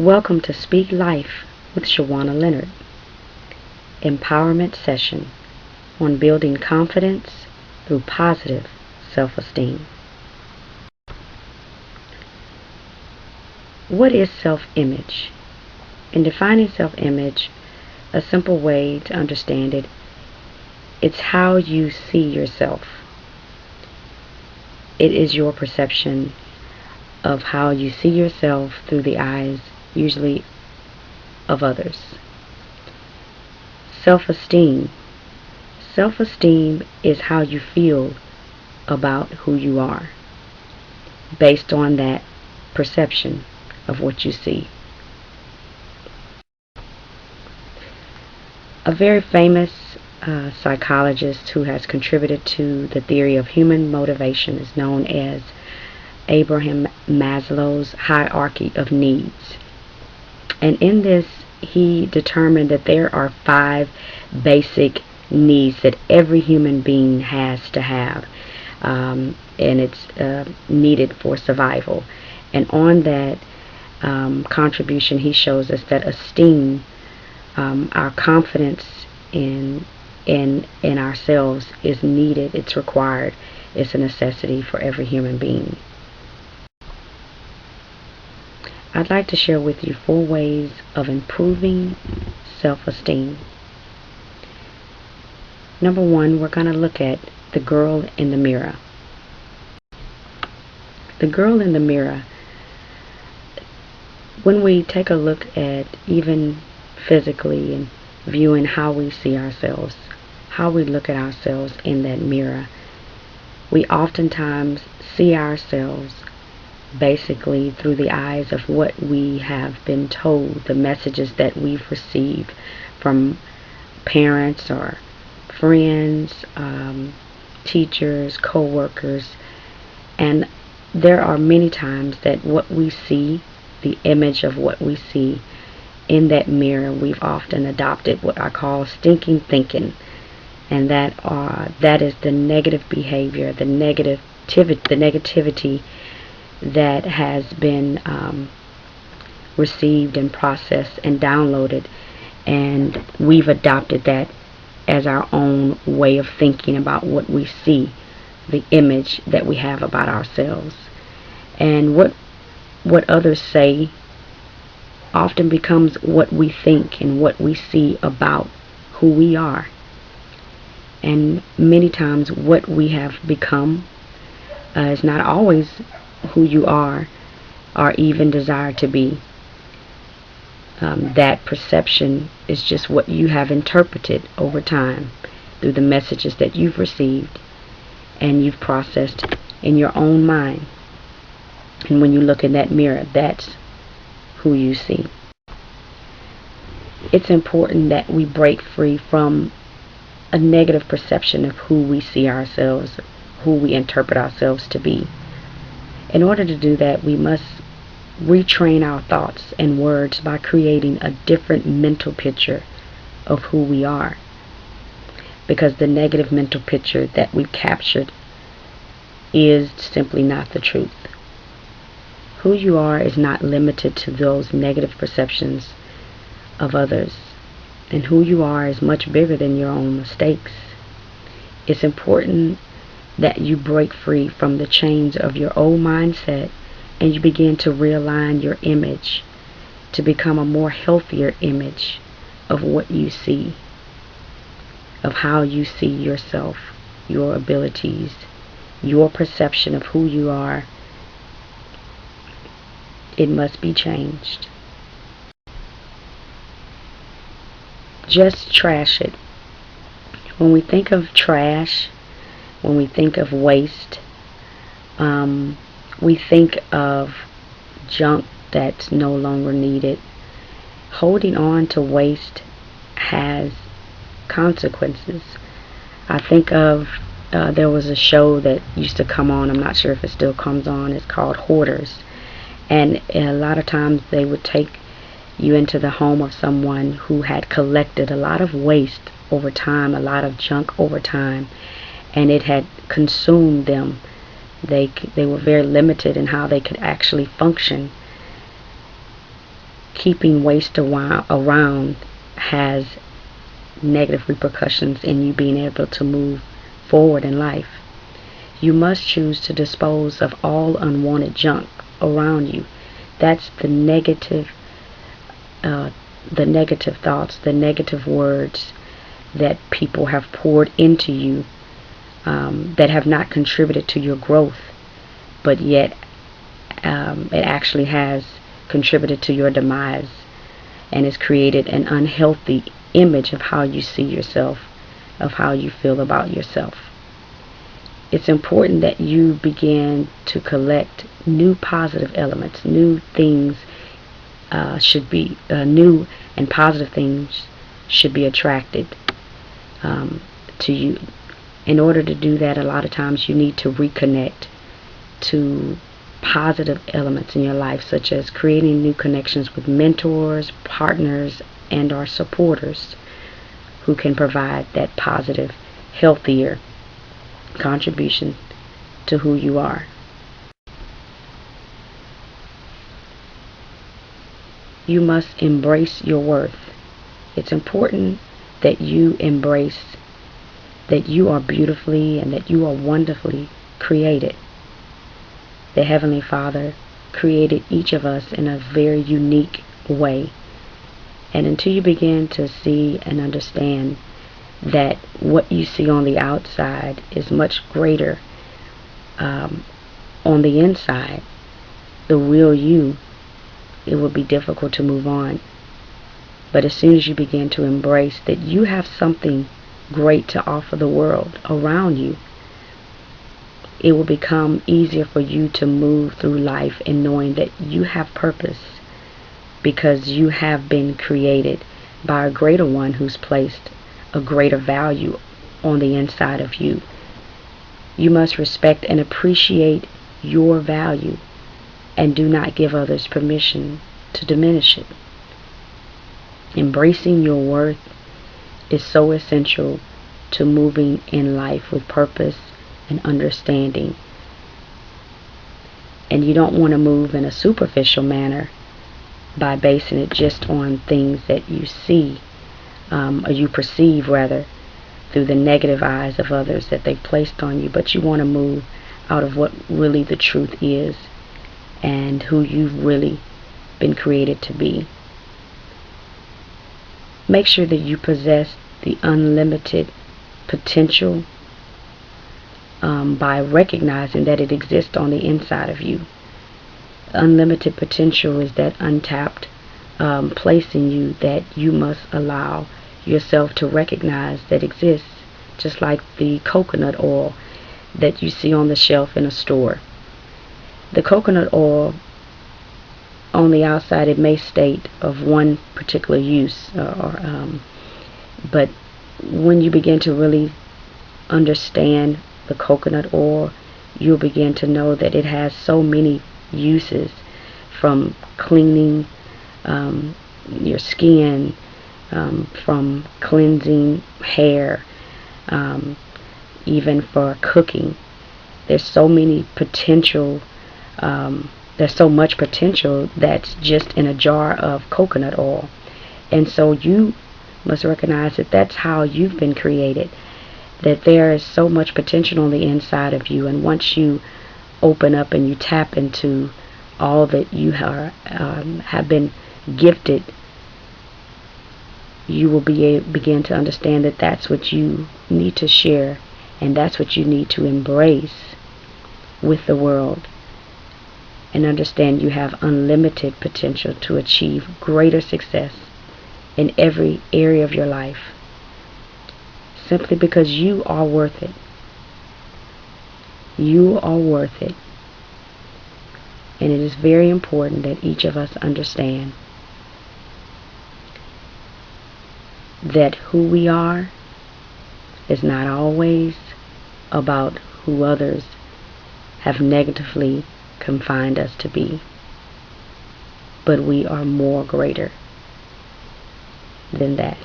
Welcome to Speak Life with Shuwana Leonard, empowerment session on building confidence through positive self-esteem. What is self-image? In defining self-image, a simple way to understand it, it's how you see yourself. It is your perception of how you see yourself through the eyes, usually of others. Self-esteem. Self-esteem is how you feel about who you are, based on that perception of what you see. A very famous psychologist who has contributed to the theory of human motivation is known as Abraham Maslow's hierarchy of needs. And in this, he determined that there are 5 basic needs that every human being has to have, and it's needed for survival. And on that contribution, he shows us that esteem, our confidence in ourselves, is needed. It's required. It's a necessity for every human being. I'd like to share with you 4 ways of improving self-esteem. Number 1, we're going to look at the girl in the mirror. The girl in the mirror, when we take a look at even physically and viewing how we see ourselves, how we look at ourselves in that mirror, we oftentimes see ourselves basically through the eyes of what we have been told, the messages that we've received from parents or friends, teachers, co-workers. And there are many times that what we see, the image of what we see in that mirror, we've often adopted what I call stinking thinking, and that is the negative behavior, the negativity that has been received and processed and downloaded, and we've adopted that as our own way of thinking about what we see, the image that we have about ourselves. And what others say often becomes what we think and what we see about who we are. And many times what we have become is not always who you are or even desire to be. That perception is just what you have interpreted over time through the messages that you've received and you've processed in your own mind. And when you look in that mirror, that's who you see. It's important that we break free from a negative perception of who we see ourselves, who we interpret ourselves to be. In order to do that, we must retrain our thoughts and words by creating a different mental picture of who we are. Because the negative mental picture that we've captured is simply not the truth. Who you are is not limited to those negative perceptions of others. And who you are is much bigger than your own mistakes. It's important that you break free from the chains of your old mindset and you begin to realign your image to become a more healthier image of what you see, of how you see yourself, your abilities, your perception of who you are. It must be changed. Just trash it. When we think of trash, when we think of waste, we think of junk that's no longer needed. Holding on to waste has consequences. I think of there was a show that used to come on, I'm not sure if it still comes on, it's called Hoarders. And a lot of times they would take you into the home of someone who had collected a lot of waste over time, a lot of junk over time, and it had consumed them. They were very limited in how they could actually function keeping waste around has negative repercussions in you being able to move forward in life. You must choose to dispose of all unwanted junk around you. That's the negative thoughts, the negative words that people have poured into you, that have not contributed to your growth, but yet it actually has contributed to your demise and has created an unhealthy image of how you see yourself, of how you feel about yourself. It's important that you begin to collect new positive elements. New things should be new and positive things should be attracted to you. In order to do that, a lot of times you need to reconnect to positive elements in your life, such as creating new connections with mentors, partners, and or supporters who can provide that positive, healthier contribution to who you are. You must embrace your worth. It's important that you embrace that you are beautifully and that you are wonderfully created. The Heavenly Father created each of us in a very unique way. And until you begin to see and understand that what you see on the outside is much greater on the inside, the real you, it will be difficult to move on. But as soon as you begin to embrace that you have something great to offer the world around you, it will become easier for you to move through life in knowing that you have purpose, because you have been created by a greater one who's placed a greater value on the inside of you. You must respect and appreciate your value and do not give others permission to diminish it. Embracing your worth is so essential to moving in life with purpose and understanding. And you don't want to move in a superficial manner by basing it just on things that you see, or you perceive rather, through the negative eyes of others that they've placed on you. But you want to move out of what really the truth is and who you've really been created to be. Make sure that you possess the unlimited potential by recognizing that it exists on the inside of you. Unlimited potential is that untapped place in you that you must allow yourself to recognize that exists, just like the coconut oil that you see on the shelf in a store. The coconut oil, on the outside, it may state of one particular use, but when you begin to really understand the coconut oil, you'll begin to know that it has so many uses, from cleaning your skin, from cleansing hair, even for cooking. There's so many potential, there's so much potential that's just in a jar of coconut oil. And so you must recognize that that's how you've been created, that there is so much potential on the inside of you. And once you open up and you tap into all that you have been gifted, you will begin to understand that that's what you need to share, and that's what you need to embrace with the world, and understand you have unlimited potential to achieve greater success in every area of your life, simply because you are worth it. You are worth it. And it is very important that each of us understand that who we are is not always about who others have negatively confined us to be, but we are more greater than that.